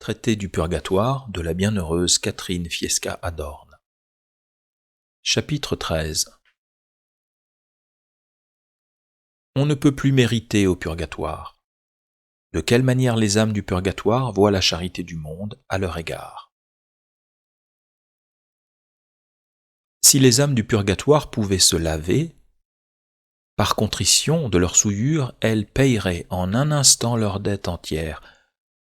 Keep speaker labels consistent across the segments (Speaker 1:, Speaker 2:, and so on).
Speaker 1: Traité du purgatoire de la bienheureuse Catherine Fiesca Adorn. Chapitre 13. On ne peut plus mériter au purgatoire. De quelle manière les âmes du purgatoire voient la charité du monde à leur égard. Si les âmes du purgatoire pouvaient se laver, par contrition de leur souillure, elles paieraient en un instant leur dette entière,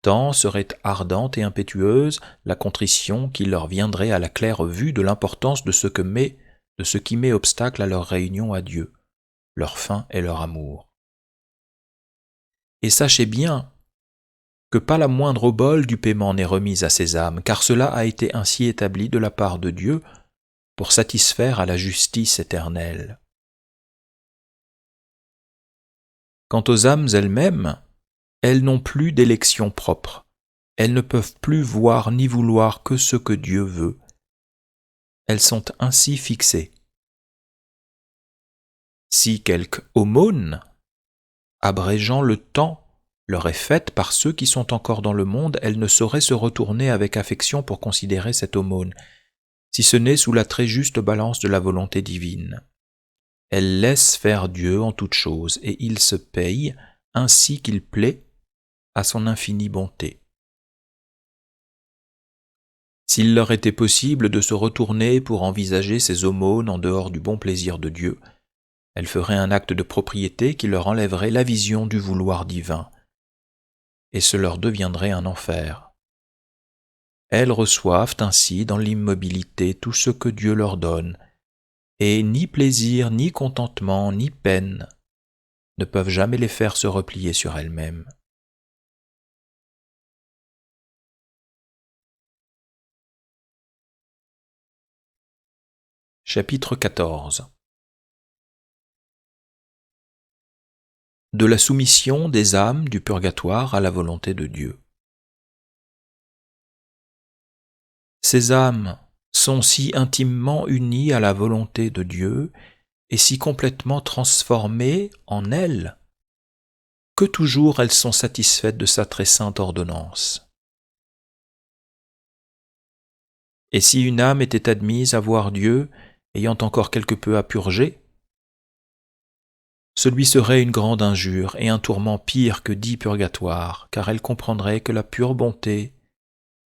Speaker 1: tant serait ardente et impétueuse la contrition qui leur viendrait à la claire vue de l'importance de ce qui met obstacle à leur réunion à Dieu, leur fin et leur amour. Et sachez bien que pas la moindre obole du paiement n'est remise à ces âmes, car cela a été ainsi établi de la part de Dieu pour satisfaire à la justice éternelle. Quant aux âmes elles-mêmes, elles n'ont plus d'élection propre. Elles ne peuvent plus voir ni vouloir que ce que Dieu veut. Elles sont ainsi fixées. Si quelque aumône, abrégeant le temps, leur est faite par ceux qui sont encore dans le monde, elles ne sauraient se retourner avec affection pour considérer cette aumône, si ce n'est sous la très juste balance de la volonté divine. Elles laissent faire Dieu en toutes choses, et il se paye ainsi qu'il plaît à son infinie bonté. S'il leur était possible de se retourner pour envisager ces aumônes en dehors du bon plaisir de Dieu, elles feraient un acte de propriété qui leur enlèverait la vision du vouloir divin, et ce leur deviendrait un enfer. Elles reçoivent ainsi dans l'immobilité tout ce que Dieu leur donne, et ni plaisir, ni contentement, ni peine ne peuvent jamais les faire se replier sur elles-mêmes. Chapitre 14. De la soumission des âmes du purgatoire à la volonté de Dieu. Ces âmes sont si intimement unies à la volonté de Dieu et si complètement transformées en elle que toujours elles sont satisfaites de sa très sainte ordonnance. Et si une âme était admise à voir Dieu ayant encore quelque peu à purger, ce lui serait une grande injure et un tourment pire que 10 purgatoires, car elle comprendrait que la pure bonté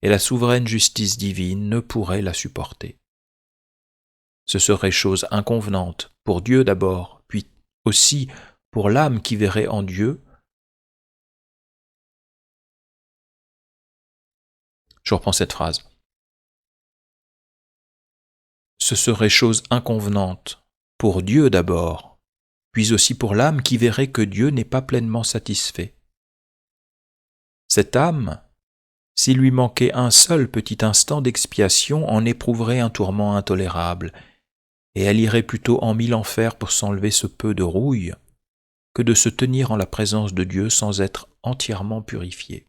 Speaker 1: et la souveraine justice divine ne pourraient la supporter. Ce serait chose inconvenante pour Dieu d'abord, puis aussi pour l'âme qui verrait en Dieu. Je reprends cette phrase. Ce serait chose inconvenante pour Dieu d'abord, puis aussi pour l'âme qui verrait que Dieu n'est pas pleinement satisfait. Cette âme, s'il lui manquait un seul petit instant d'expiation, en éprouverait un tourment intolérable, et elle irait plutôt en 1000 enfers pour s'enlever ce peu de rouille que de se tenir en la présence de Dieu sans être entièrement purifiée.